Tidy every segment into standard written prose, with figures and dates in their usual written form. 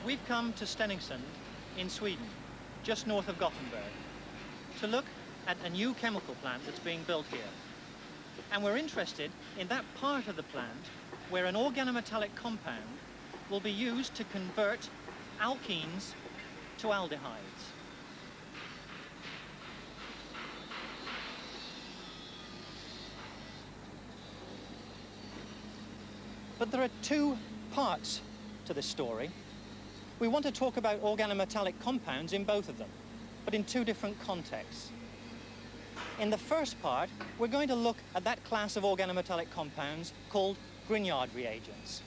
We've come to Stenungsund in Sweden, just north of Gothenburg, to look at a new chemical plant that's being built here. And we're interested in that part of the plant where an organometallic compound will be used to convert alkenes to aldehydes. But there are two parts to this story. We want to talk about organometallic compounds in both of them, but in two different contexts. In the first part, we're going to look at that class of organometallic compounds called Grignard reagents,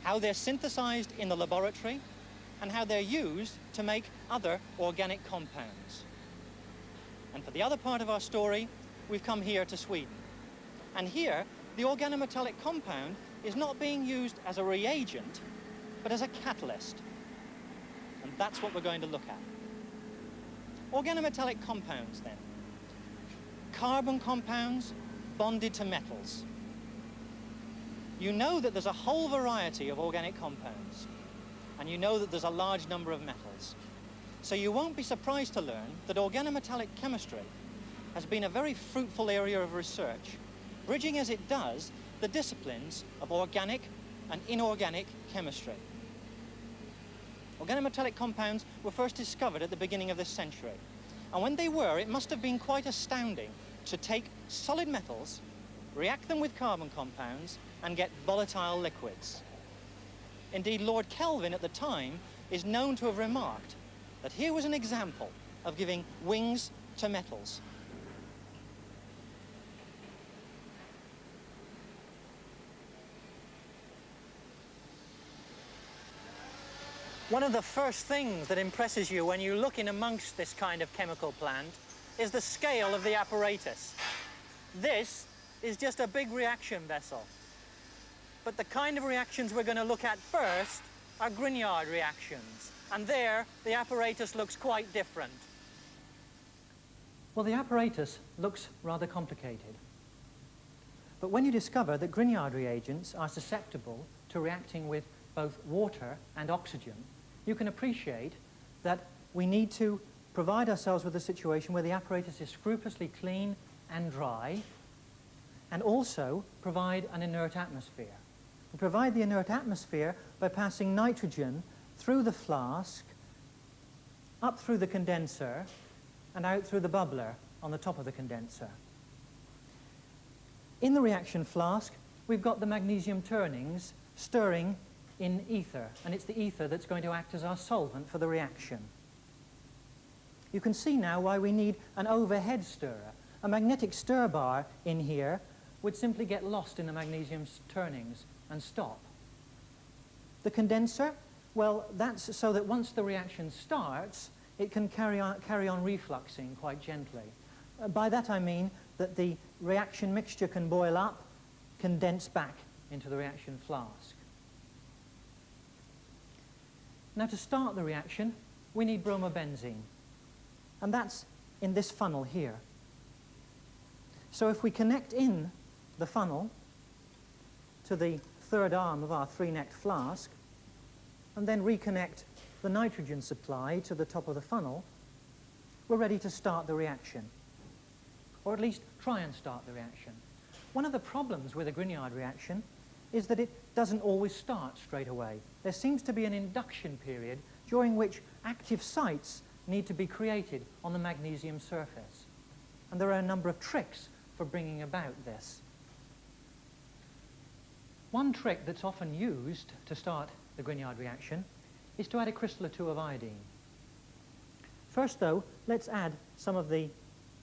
how they're synthesized in the laboratory, and how they're used to make other organic compounds. And for the other part of our story, we've come here to Sweden. And here, the organometallic compound is not being used as a reagent, but as a catalyst. And that's what we're going to look at. Organometallic compounds, then. Carbon compounds bonded to metals. You know that there's a whole variety of organic compounds, and you know that there's a large number of metals. So you won't be surprised to learn that organometallic chemistry has been a very fruitful area of research, bridging as it does the disciplines of organic and inorganic chemistry. Organometallic compounds were first discovered at the beginning of this century. And when they were, it must have been quite astounding to take solid metals, react them with carbon compounds, and get volatile liquids. Indeed, Lord Kelvin at the time is known to have remarked that here was an example of giving wings to metals. One of the first things that impresses you when you look in amongst this kind of chemical plant is the scale of the apparatus. This is just a big reaction vessel. But the kind of reactions we're going to look at first are Grignard reactions. And there, the apparatus looks quite different. Well, the apparatus looks rather complicated. But when you discover that Grignard reagents are susceptible to reacting with both water and oxygen, you can appreciate that we need to provide ourselves with a situation where the apparatus is scrupulously clean and dry, and also provide an inert atmosphere. We provide the inert atmosphere by passing nitrogen through the flask, up through the condenser, and out through the bubbler on the top of the condenser. In the reaction flask, we've got the magnesium turnings stirring in ether, and it's the ether that's going to act as our solvent for the reaction. You can see now why we need an overhead stirrer. A magnetic stir bar in here would simply get lost in the magnesium turnings and stop. The condenser, well, that's so that once the reaction starts, it can carry on refluxing quite gently. By that I mean that the reaction mixture can boil up, condense back into the reaction flask. Now, to start the reaction, we need bromobenzene, and that's in this funnel here. So if we connect in the funnel to the third arm of our three-necked flask, and then reconnect the nitrogen supply to the top of the funnel, we're ready to start the reaction, or at least try and start the reaction. One of the problems with a Grignard reaction is that it doesn't always start straight away. There seems to be an induction period during which active sites need to be created on the magnesium surface. And there are a number of tricks for bringing about this. One trick that's often used to start the Grignard reaction is to add a crystal or two of iodine. First, though, let's add some of the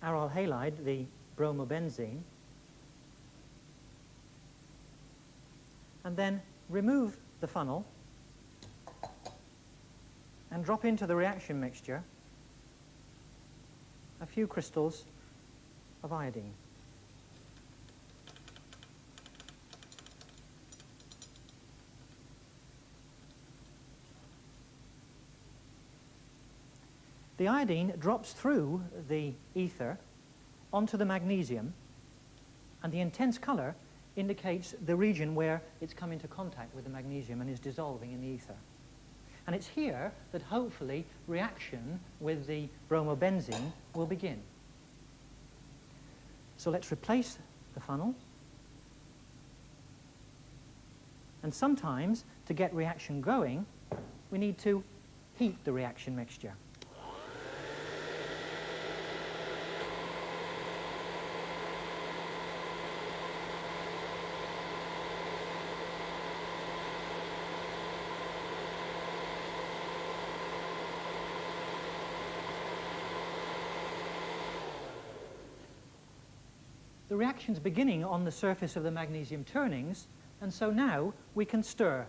aryl halide, the bromobenzene, and then remove the funnel and drop into the reaction mixture a few crystals of iodine. The iodine drops through the ether onto the magnesium, and the intense color indicates the region where it's come into contact with the magnesium and is dissolving in the ether. And it's here that hopefully reaction with the bromobenzene will begin. So let's replace the funnel. And sometimes, to get reaction going, we need to heat the reaction mixture. The reaction's beginning on the surface of the magnesium turnings, and so now we can stir.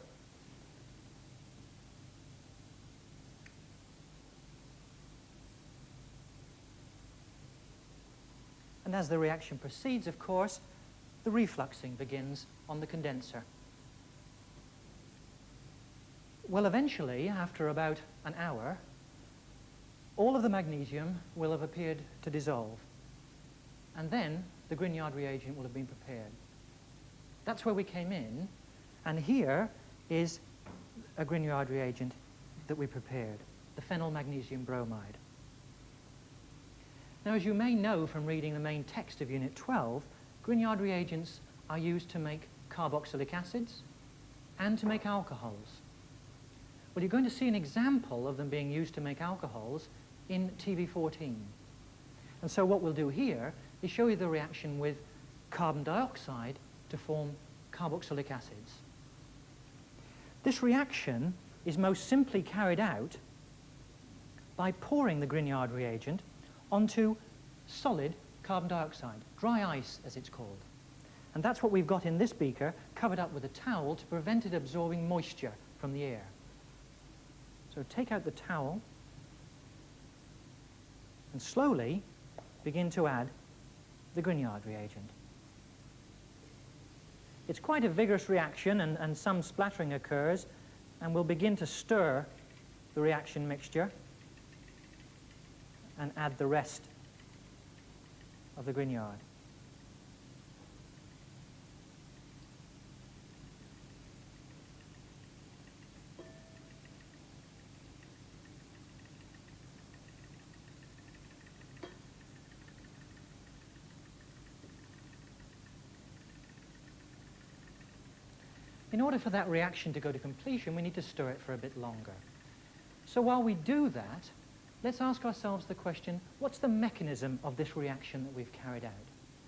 And as the reaction proceeds, of course, the refluxing begins on the condenser. Well, eventually, after about an hour, all of the magnesium will have appeared to dissolve. And then the Grignard reagent will have been prepared. That's where we came in, and here is a Grignard reagent that we prepared, the phenyl magnesium bromide. Now, as you may know from reading the main text of Unit 12, Grignard reagents are used to make carboxylic acids and to make alcohols. Well, you're going to see an example of them being used to make alcohols in TV14. And so what we'll do here is show you the reaction with carbon dioxide to form carboxylic acids. This reaction is most simply carried out by pouring the Grignard reagent onto solid carbon dioxide, dry ice as it's called. And that's what we've got in this beaker, covered up with a towel to prevent it absorbing moisture from the air. So take out the towel and slowly begin to add the Grignard reagent. It's quite a vigorous reaction, and some splattering occurs, and we'll begin to stir the reaction mixture and add the rest of the Grignard. In order for that reaction to go to completion, we need to stir it for a bit longer. So while we do that, let's ask ourselves the question, what's the mechanism of this reaction that we've carried out?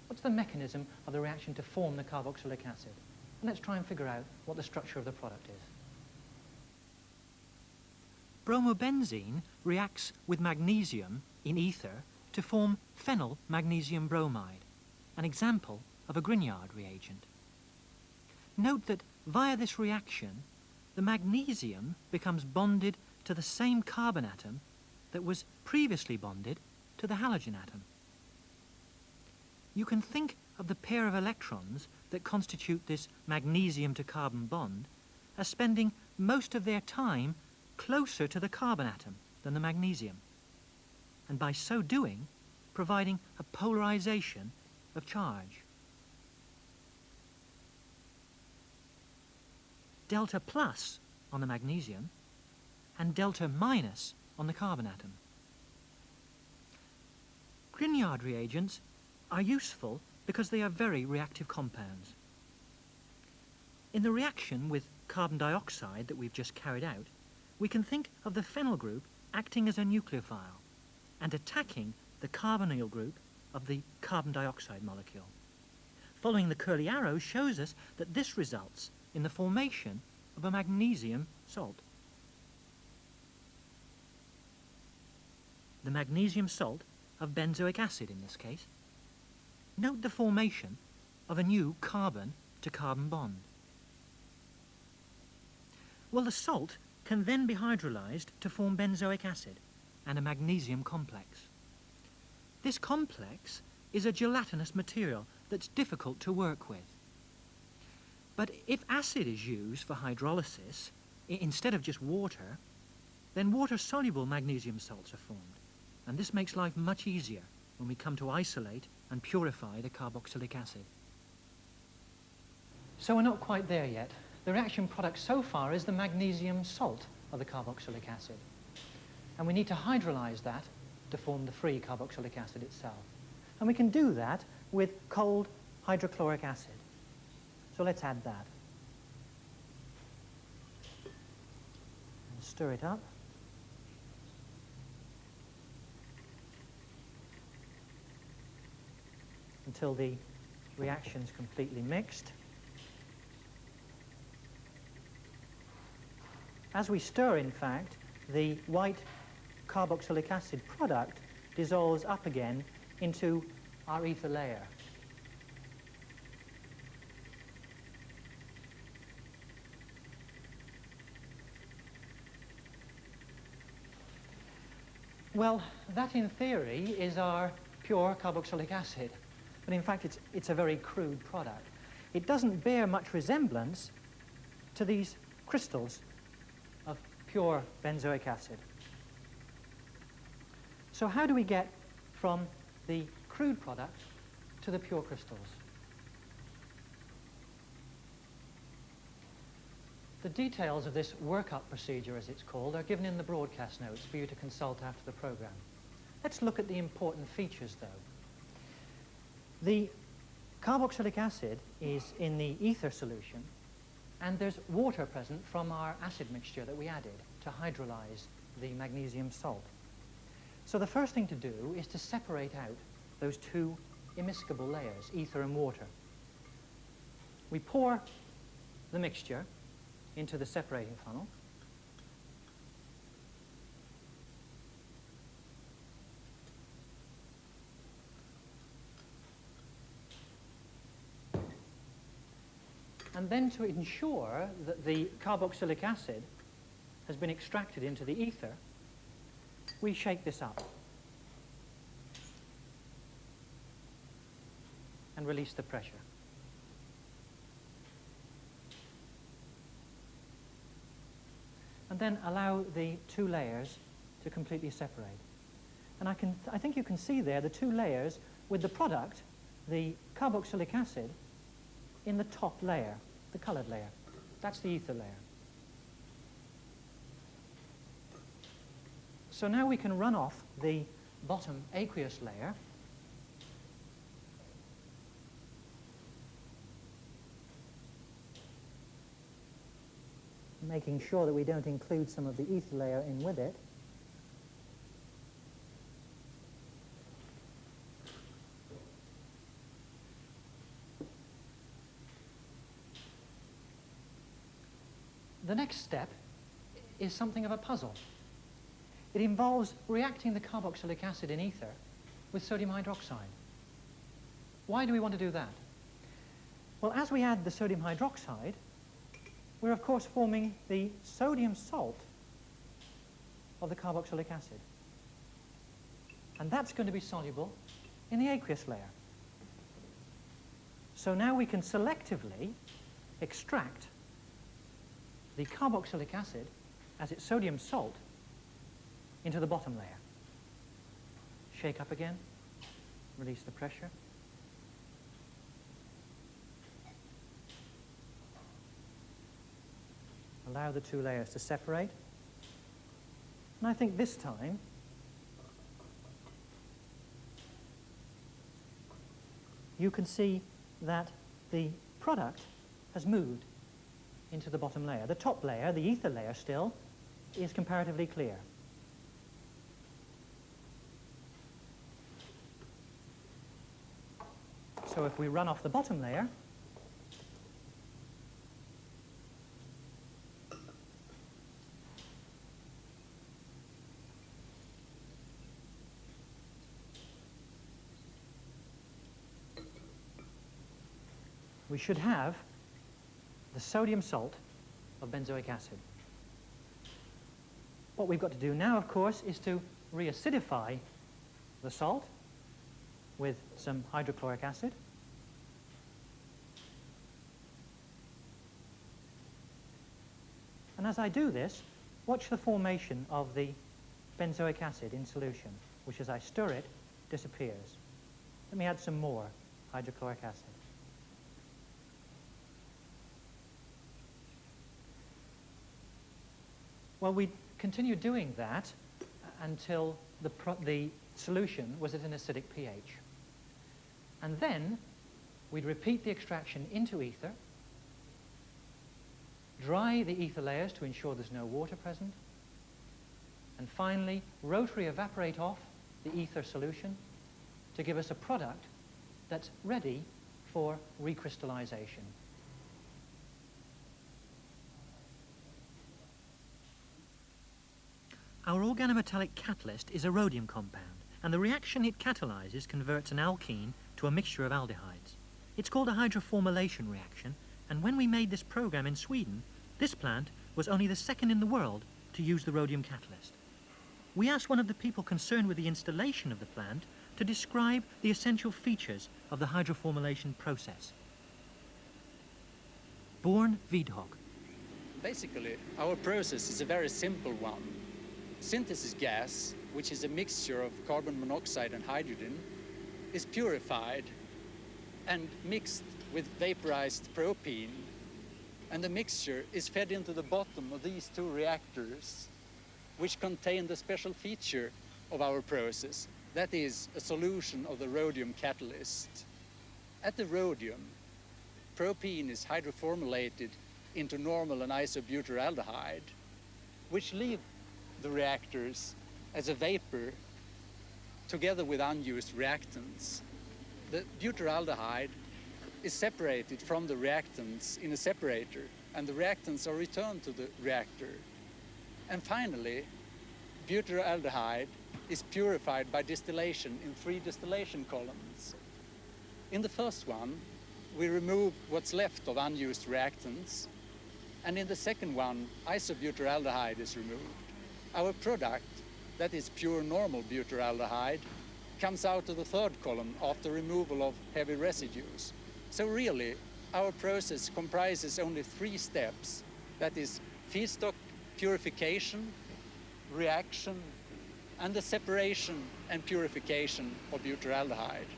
What's the mechanism of the reaction to form the carboxylic acid? And let's try and figure out what the structure of the product is. Bromobenzene reacts with magnesium in ether to form phenyl magnesium bromide, an example of a Grignard reagent. Note that via this reaction, the magnesium becomes bonded to the same carbon atom that was previously bonded to the halogen atom. You can think of the pair of electrons that constitute this magnesium to carbon bond as spending most of their time closer to the carbon atom than the magnesium, and by so doing, providing a polarization of charge. Delta plus on the magnesium and delta minus on the carbon atom. Grignard reagents are useful because they are very reactive compounds. In the reaction with carbon dioxide that we've just carried out, we can think of the phenyl group acting as a nucleophile and attacking the carbonyl group of the carbon dioxide molecule. Following the curly arrow shows us that this results in the formation of a magnesium salt. The magnesium salt of benzoic acid in this case. Note the formation of a new carbon to carbon bond. Well, the salt can then be hydrolyzed to form benzoic acid and a magnesium complex. This complex is a gelatinous material that's difficult to work with. But if acid is used for hydrolysis, instead of just water, then water-soluble magnesium salts are formed. And this makes life much easier when we come to isolate and purify the carboxylic acid. So we're not quite there yet. The reaction product so far is the magnesium salt of of the carboxylic acid. And we need to hydrolyze that to form the free carboxylic acid itself. And we can do that with cold hydrochloric acid. So let's add that. And stir it up. Until the reaction's completely mixed. As we stir, in fact, the white carboxylic acid product dissolves up again into our ether layer. Well, that in theory is our pure carboxylic acid, but in fact it's a very crude product. It doesn't bear much resemblance to these crystals of pure benzoic acid. So how do we get from the crude product to the pure crystals? The details of this workup procedure, as it's called, are given in the broadcast notes for you to consult after the program. Let's look at the important features, though. The carboxylic acid is in the ether solution, and there's water present from our acid mixture that we added to hydrolyze the magnesium salt. So the first thing to do is to separate out those two immiscible layers, ether and water. We pour the mixture into the separating funnel. And then to ensure that the carboxylic acid has been extracted into the ether, we shake this up and release the pressure. And then allow the two layers to completely separate. And I think you can see there the two layers with the product, the carboxylic acid, in the top layer, the colored layer. That's the ether layer. So now we can run off the bottom aqueous layer making sure that we don't include some of the ether layer in with it. The next step is something of a puzzle. It involves reacting the carboxylic acid in ether with sodium hydroxide. Why do we want to do that? Well, as we add the sodium hydroxide, we're of course forming the sodium salt of the carboxylic acid. And that's going to be soluble in the aqueous layer. So now we can selectively extract the carboxylic acid as its sodium salt into the bottom layer. Shake up again, release the pressure. Allow the two layers to separate. And I think this time you can see that the product has moved into the bottom layer. The top layer, the ether layer still, is comparatively clear. So if we run off the bottom layer, we should have the sodium salt of benzoic acid. What we've got to do now, of course, is to reacidify the salt with some hydrochloric acid. And as I do this, watch the formation of the benzoic acid in solution, which as I stir it, disappears. Let me add some more hydrochloric acid. Well, we continued doing that until the solution was at an acidic pH. And then we'd repeat the extraction into ether, dry the ether layers to ensure there's no water present, and finally rotary evaporate off the ether solution to give us a product that's ready for recrystallization. Our organometallic catalyst is a rhodium compound, and the reaction it catalyzes converts an alkene to a mixture of aldehydes. It's called a hydroformylation reaction, and when we made this program in Sweden, this plant was only the second in the world to use the rhodium catalyst. We asked one of the people concerned with the installation of the plant to describe the essential features of the hydroformylation process. Born Vidhog. Basically, our process is a very simple one. Synthesis gas, which is a mixture of carbon monoxide and hydrogen, is purified and mixed with vaporized propene, and the mixture is fed into the bottom of these two reactors, which contain the special feature of our process, that is a solution of the rhodium catalyst. At the rhodium, propene is hydroformylated into normal and isobutyraldehyde, which leave the reactors as a vapor together with unused reactants. The butyraldehyde is separated from the reactants in a separator, and the reactants are returned to the reactor. And finally, butyraldehyde is purified by distillation in 3 distillation columns. In the first one, we remove what's left of unused reactants, and in the second one, isobutyraldehyde is removed. Our product, that is pure normal butyraldehyde, comes out of the third column after removal of heavy residues. So really, our process comprises only 3 steps, that is feedstock purification, reaction, and the separation and purification of butyraldehyde.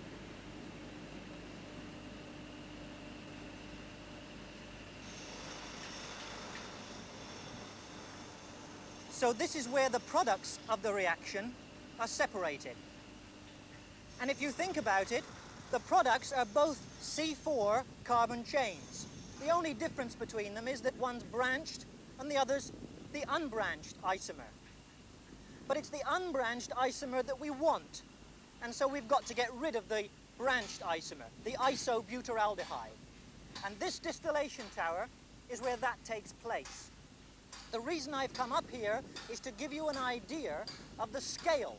So this is where the products of the reaction are separated. And if you think about it, the products are both C4 carbon chains. The only difference between them is that one's branched and the other's the unbranched isomer. But it's the unbranched isomer that we want. And so we've got to get rid of the branched isomer, the isobutyraldehyde. And this distillation tower is where that takes place. The reason I've come up here is to give you an idea of the scale.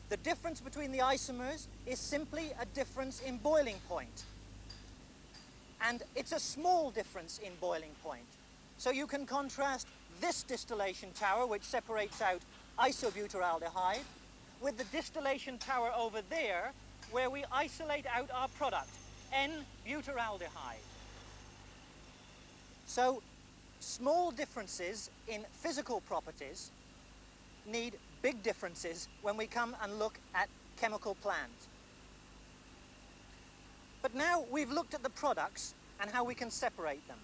The difference between the isomers is simply a difference in boiling point. And it's a small difference in boiling point. So you can contrast this distillation tower, which separates out isobutyraldehyde, with the distillation tower over there, where we isolate out our product, N-butyraldehyde. So small differences in physical properties need big differences when we come and look at chemical plants. But now we've looked at the products and how we can separate them.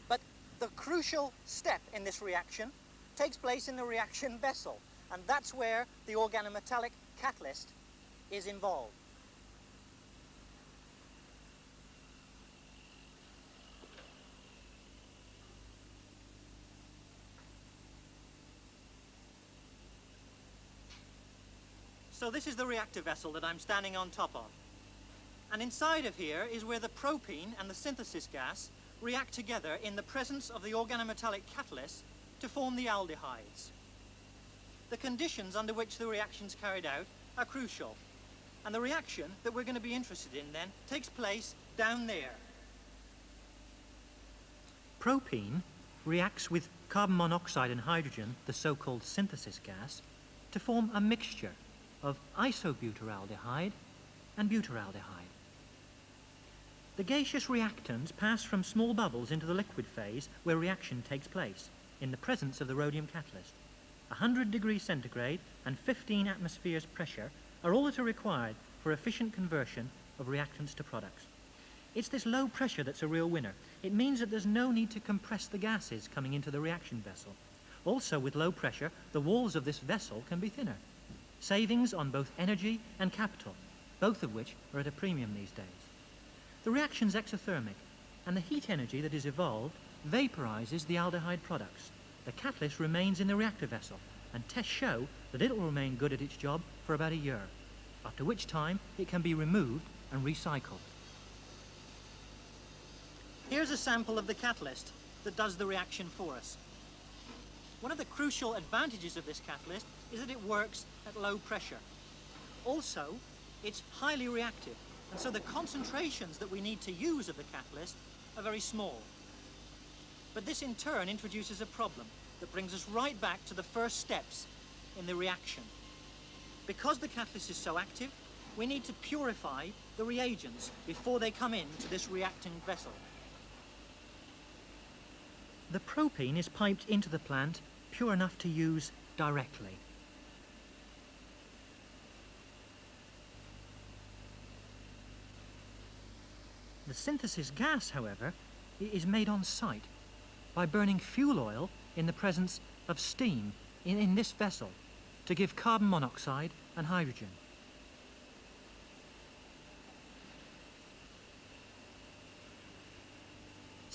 But the crucial step in this reaction takes place in the reaction vessel, and that's where the organometallic catalyst is involved. So this is the reactor vessel that I'm standing on top of. And inside of here is where the propene and the synthesis gas react together in the presence of the organometallic catalyst to form the aldehydes. The conditions under which the reaction's carried out are crucial. And the reaction that we're going to be interested in then takes place down there. Propene reacts with carbon monoxide and hydrogen, the so-called synthesis gas, to form a mixture of isobutyraldehyde and butyraldehyde. The gaseous reactants pass from small bubbles into the liquid phase where reaction takes place in the presence of the rhodium catalyst. 100 degrees centigrade and 15 atmospheres pressure are all that are required for efficient conversion of reactants to products. It's this low pressure that's a real winner. it means that there's no need to compress the gases coming into the reaction vessel. Also, with low pressure, the walls of this vessel can be thinner. Savings on both energy and capital, both of which are at a premium these days. The reaction's exothermic, and the heat energy that is evolved vaporizes the aldehyde products. The catalyst remains in the reactor vessel, and tests show that it will remain good at its job for about a year, after which time it can be removed and recycled. Here's a sample of the catalyst that does the reaction for us. One of the crucial advantages of this catalyst is that it works at low pressure. Also, it's highly reactive, and so the concentrations that we need to use of the catalyst are very small. But this in turn introduces a problem that brings us right back to the first steps in the reaction. Because the catalyst is so active, we need to purify the reagents before they come into this reacting vessel. The propene is piped into the plant pure enough to use directly. The synthesis gas, however, is made on site by burning fuel oil in the presence of steam in this vessel to give carbon monoxide and hydrogen.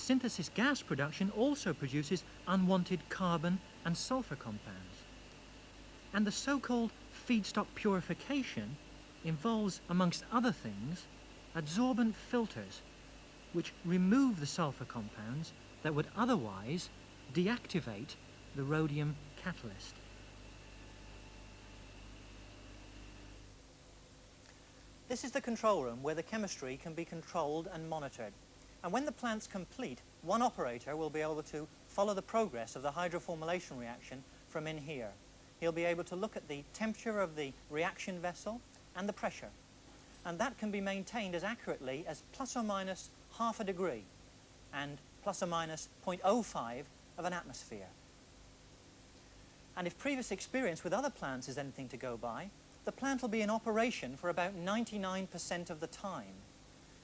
Synthesis gas production also produces unwanted carbon and sulfur compounds. And the so-called feedstock purification involves, amongst other things, adsorbent filters which remove the sulfur compounds that would otherwise deactivate the rhodium catalyst. This is the control room where the chemistry can be controlled and monitored. And when the plant's complete, one operator will be able to follow the progress of the hydroformylation reaction from in here. He'll be able to look at the temperature of the reaction vessel and the pressure. And that can be maintained as accurately as plus or minus half a degree and plus or minus 0.05 of an atmosphere. And if previous experience with other plants is anything to go by, the plant will be in operation for about 99% of the time.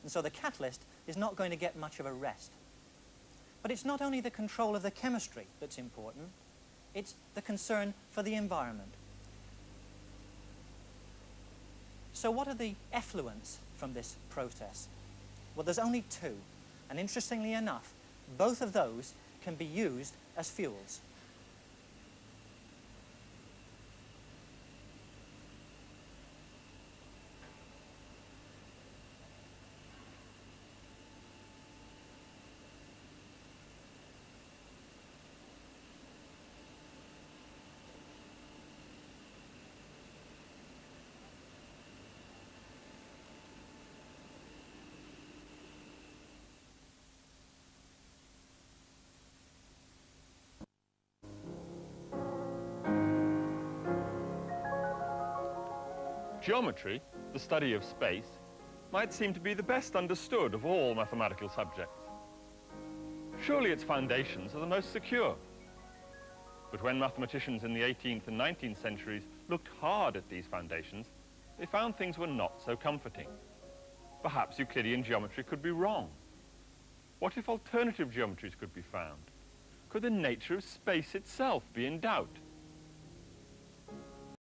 And so the catalyst is not going to get much of a rest. But it's not only the control of the chemistry that's important, it's the concern for the environment. So what are the effluents from this process? Well, there's only two, and interestingly enough, both of those can be used as fuels. Geometry, the study of space, might seem to be the best understood of all mathematical subjects. Surely its foundations are the most secure. But when mathematicians in the 18th and 19th centuries looked hard at these foundations, they found things were not so comforting. Perhaps Euclidean geometry could be wrong. What if alternative geometries could be found? Could the nature of space itself be in doubt?